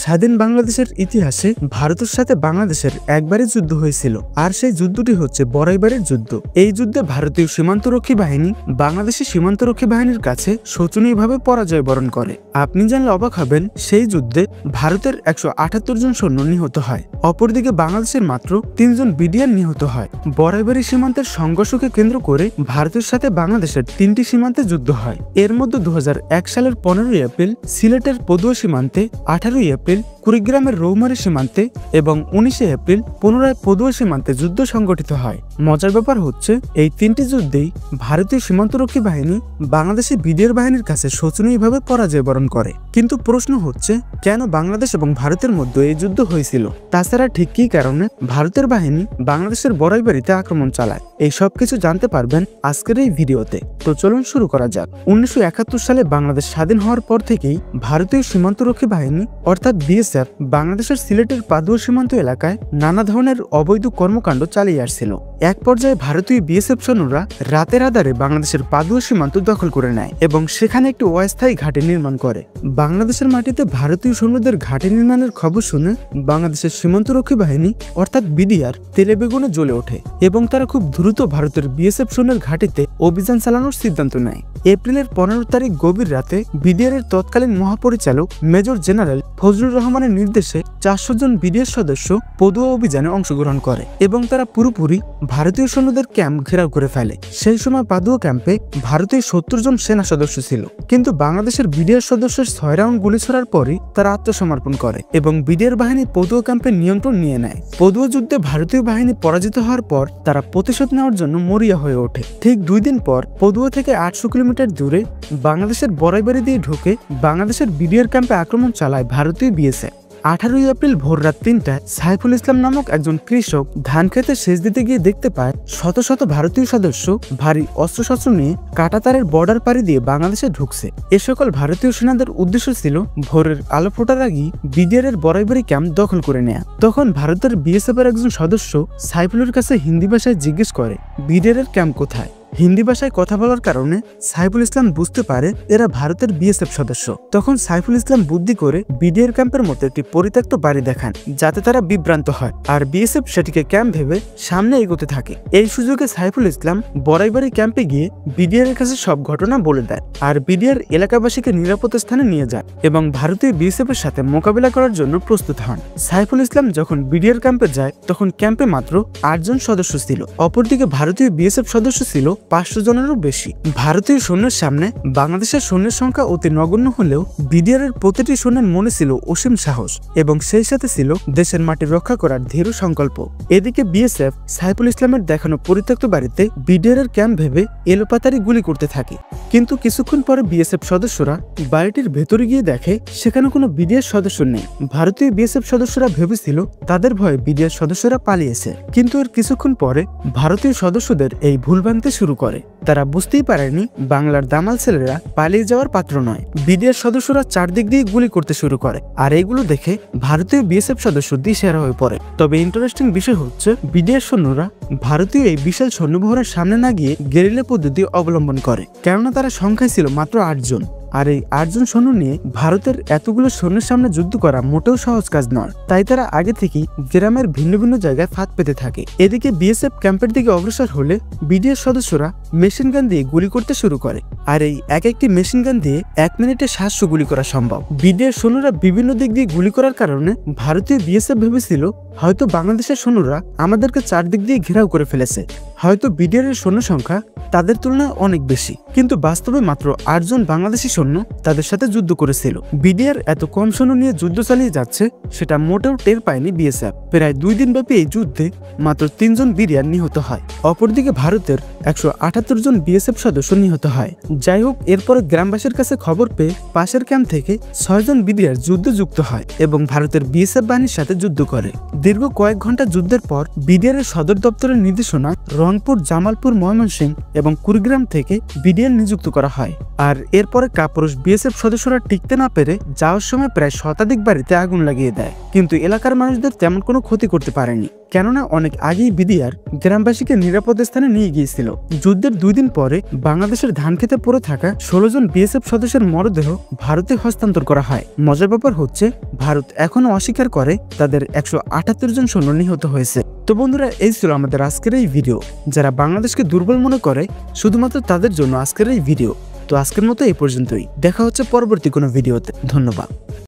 স্বাধীন বাংলাদেশের ইতিহাসে ভারতের সাথে বাংলাদেশের একবারই যুদ্ধ হয়েছিল, আর সেই যুদ্ধটি হচ্ছে বড়াইবাড়ির যুদ্ধ। এই যুদ্ধে ভারতীয় সীমান্তরক্ষী বাহিনী বাংলাদেশি সীমান্তরক্ষী বাহিনীর কাছে শোচনীয়ভাবে পরাজয় বরণ করে। আপনি জানলে অবাক হবেন, সেই যুদ্ধে ভারতের 178 জন সৈন্য নিহত হয়, অপরদিকে বাংলাদেশের মাত্র 3 জন বিডিআর নিহত হয়। বড়াইবাড়ি সীমান্তের সংঘর্ষকে কেন্দ্র করে ভারতের সাথে বাংলাদেশের 3টি সীমান্তে যুদ্ধ হয়। এর মধ্যে 2001 সালের 15 এপ্রিল সিলেটের পদুয়া সীমান্তে, 18 এপ্রিল কুড়িগ্রামের রৌমারী সীমান্তে এবং 19 এপ্রিল পুনরায় পদুয়া সীমান্তে যুদ্ধ সংগঠিত হয়। মজার ব্যাপার হচ্ছে, এই 3টি যুদ্ধেই ভারতীয় সীমান্তরক্ষী বাহিনী বাংলাদেশি বিডিআর বাহিনীর কাছে শোচনীয়ভাবে পরাজয় বরণ করে। কিন্তু প্রশ্ন হচ্ছে, কেন বাংলাদেশ এবং ভারতের মধ্যে এই যুদ্ধ হয়েছিল? তাছাড়া ঠিক কী কারণে ভারতের বাহিনী বাংলাদেশের বড়াইবাড়িতে আক্রমণ চালায়? এই সব কিছু জানতে পারবেন আজকের এই ভিডিওতে। তো চলুন শুরু করা যাক। 1971 সালে বাংলাদেশ স্বাধীন হওয়ার পর থেকেই ভারতীয় সীমান্তরক্ষী বাহিনী অর্থাৎ বিএসএফ বাংলাদেশের সিলেটের পাদুয়া সীমান্ত এলাকায় নানা ধরনের অবৈধ কর্মকাণ্ড চালিয়ে আসছিল। এক পর্যায়ে ভারতীয় বিএসএফ সৈন্যরা রাতের আধারে বাংলাদেশের পাদুয়া সীমান্ত দখল করে নেয় এবং সেখানে একটি অস্থায়ী ঘাঁটি নির্মাণ করে। বাংলাদেশের মাটিতে ভারতীয় সৈন্যদের ঘাঁটি নির্মাণের খবর শুনে বাংলাদেশের সীমান্তরক্ষী বাহিনী অর্থাৎ বিডিআর তেলে বেগুনে জ্বলে ওঠে এবং তারা খুব দ্রুত ভারতের বিএসএফ সৈন্যের ঘাঁটিতে অভিযান চালানোর সিদ্ধান্ত নেয়। এপ্রিলের 15 তারিখ গভীর রাতে বিডিআর এর তৎকালীন মহাপরিচালক মেজর জেনারেল ফজলুর রহমানের নির্দেশে 400 জন বিডিআর সদস্য পদুয়া অভিযানে অংশগ্রহণ করে এবং তারা পুরোপুরি ভারতীয় সৈন্যদের ক্যাম্প ঘেরাও করে ফেলে। সেই সময় পাদুয়া ক্যাম্পে ভারতীয় 70 জন সেনা সদস্য ছিল, কিন্তু বাংলাদেশের বিডিআর সদস্যের 6 রাউন্ড গুলি ছোড়ার পরই তারা আত্মসমর্পণ করে এবং বিডিআর বাহিনী পদুয়া ক্যাম্পের নিয়ন্ত্রণ নিয়ে নেয়। পদুয়া যুদ্ধে ভারতীয় বাহিনী পরাজিত হওয়ার পর তারা প্রতিশোধ নেওয়ার জন্য মরিয়া হয়ে ওঠে। ঠিক 2 দিন পর পদুয়া থেকে 800 কিলোমিটার দূরে বাংলাদেশের বড়াইবাড়ি দিয়ে ঢুকে বাংলাদেশের বিডিআর ক্যাম্পে আক্রমণ চালায় ভারতীয় বিএসএফ। 18 এপ্রিল ভোর রাত 3টায় সাইফুল ইসলাম নামক একজন কৃষক ধান খেতে সেচ দিতে গিয়ে দেখতে পায় শত শত ভারতীয় সদস্য ভারী অস্ত্রশস্ত্র নিয়ে কাঁটাতারের বর্ডার পাড়ি দিয়ে বাংলাদেশে ঢুকছে। এ সকল ভারতীয় সেনাদের উদ্দেশ্য ছিল ভোরের আলো ফোটার আগেই বিডিআর এর বড়াইবাড়ি ক্যাম্প দখল করে নেয়া। তখন ভারতের বিএসএফ এর একজন সদস্য সাইফুলের কাছে হিন্দি ভাষায় জিজ্ঞেস করে, বিডিআর এর ক্যাম্প কোথায়? হিন্দি ভাষায় কথা বলার কারণে সাইফুল ইসলাম বুঝতে পারে এরা ভারতের বিএসএফ সদস্য। তখন সাইফুল ইসলাম বুদ্ধি করে বিডিআর ক্যাম্পের মতো একটি পরিত্যক্ত বাড়ি দেখান, যাতে তারা বিভ্রান্ত হয়, আর বিএসএফ সেটিকে ক্যাম্প ভেবে সামনে এগোতে থাকে। এই সুযোগে সাইফুল ইসলাম বড়াইবাড়ি ক্যাম্পে গিয়ে বিডিআর এর কাছে সব ঘটনা বলে দেয়, আর বিডিআর এলাকাবাসীকে নিরাপদ স্থানে নিয়ে যায় এবং ভারতীয় বিএসএফ এর সাথে মোকাবিলা করার জন্য প্রস্তুত হন। সাইফুল ইসলাম যখন বিডিআর ক্যাম্পে যায় তখন ক্যাম্পে মাত্র 8 জন সদস্য ছিল, অপরদিকে ভারতীয় বিএসএফ সদস্য ছিল 500 জনেরও বেশি। ভারতীয় সৈন্যের সামনে বাংলাদেশের সৈন্যের সংখ্যা অতি নগণ্য হলেও বিডিআর এর প্রতিটি সৈন্যের মনে ছিল অসীম সাহস এবং সেই সাথে ছিল দেশের মাটি রক্ষা করার দৃঢ় সংকল্প। এদিকে বিএসএফ সাইফুল ইসলামের দেখানো পরিত্যক্ত বাড়িতে বিডিআর এর ক্যাম্প ভেবে এলোপাতারি গুলি করতে থাকে, কিন্তু কিছুক্ষণ পরে বিএসএফ সদস্যরা বাড়িটির ভেতরে গিয়ে দেখে সেখানে কোনো বিডিআর সদস্য নেই। ভারতীয় বিএসএফ সদস্যরা ভেবেছিল তাদের ভয়ে বিডিআর সদস্যরা পালিয়েছে, কিন্তু এর কিছুক্ষণ পরে ভারতীয় সদস্যদের এই ভুল ভাঙতে শুরু করে। তারা বুঝতেই পারেনি বাংলার দামাল ছেলেরা পালিয়ে যাওয়ার পাত্র নয়। বিডিআর সদস্যরা চারদিক দিয়ে গুলি করতে শুরু করে, আর এগুলো দেখে ভারতীয় বিএসএফ সদস্য দিশেহারা হয়ে পড়ে। তবে ইন্টারেস্টিং বিষয় হচ্ছে, বিডিআর সৈন্যরা ভারতীয় এই বিশাল সৈন্যবহরের সামনে না গিয়ে গেরিলা পদ্ধতি অবলম্বন করে, কেননা তারা সংখ্যায় ছিল মাত্র 8 জন। আর এই 8 জন সৈন্য নিয়ে ভারতের এতগুলো সৈন্যের সামনে যুদ্ধ করা মোটেও সহজ কাজ নয়। তাই তারা আগে থেকেই গ্রামের ভিন্ন ভিন্ন জায়গায় ফাঁদ পেতে থাকে। এদিকে বিএসএফ ক্যাম্পের দিকে অগ্রসর হলে বিডিআর সদস্যরা মেশিন গান দিয়ে গুলি করতে শুরু করে, আর এই একটি মেশিন গান দিয়ে 1 মিনিটে 700 গুলি করা সম্ভব। বিডিআর সৈন্যরা বিভিন্ন দিক দিয়ে গুলি করার কারণে ভারতীয় বিএসএফ ভেবেছিল হয়তো বাংলাদেশের সৈন্যরা আমাদেরকে চারদিক দিয়ে ঘেরাও করে ফেলেছে, হয়তো বিডিআর এর সৈন্য সংখ্যা তাদের তুলনায় অনেক বেশি, কিন্তু বাস্তবে মাত্র 8 জন বাংলাদেশি সৈন্য তাদের সাথে যুদ্ধ করেছিল। বিডিআর এত কম সৈন্য নিয়ে যুদ্ধ চালিয়ে যাচ্ছে সেটা মোটেও টের পায়নি বিএসএফ। প্রায় 2 দিন ব্যাপী এই যুদ্ধে মাত্র 3 জন বিডিআর নিহত হয়, অপরদিকে ভারতের 178 জন বিএসএফ সদস্য নিহত হয়। যাই হোক, এরপরে গ্রামবাসীর কাছে খবর পেয়ে পাশের ক্যাম্প থেকে 6 জন বিডিআর যুদ্ধে যুক্ত হয় এবং ভারতের বিএসএফ বাহিনীর সাথে যুদ্ধ করে। দীর্ঘ কয়েক ঘন্টা যুদ্ধের পর বিডিআর এর সদর দপ্তরের নির্দেশনা রংপুর, জামালপুর, ময়মনসিংহ এবং কুড়িগ্রাম থেকে বিডিআর নিযুক্ত করা হয়। আর এরপরে কাপুরুষ বিএসএফ সদস্যরা টিকতে না পেরে যাওয়ার সময় প্রায় শতাধিক বাড়িতে আগুন লাগিয়ে দেয়, কিন্তু এলাকার মানুষদের তেমন কোনো ক্ষতি করতে পারেনি, কেননা অনেক আগেই বিডিআর গ্রামবাসীকে নিরাপদ স্থানে নিয়ে গিয়েছিল। যুদ্ধের 2 দিন পরে বাংলাদেশের ধান খেতে পড়ে থাকা 16 জন বিএসএফ সদস্যের মরদেহ ভারতে হস্তান্তর করা হয়। মজার ব্যাপার হচ্ছে ভারত এখনো অস্বীকার করে তাদের 178 জন সৈন্য নিহত হয়েছে। তো বন্ধুরা, এই ছিল আমাদের আজকের এই ভিডিও। যারা বাংলাদেশকে দুর্বল মনে করে শুধুমাত্র তাদের জন্য আজকের এই ভিডিও। তো আজকের মতো এই পর্যন্তই, দেখা হচ্ছে পরবর্তী কোনো ভিডিওতে। ধন্যবাদ।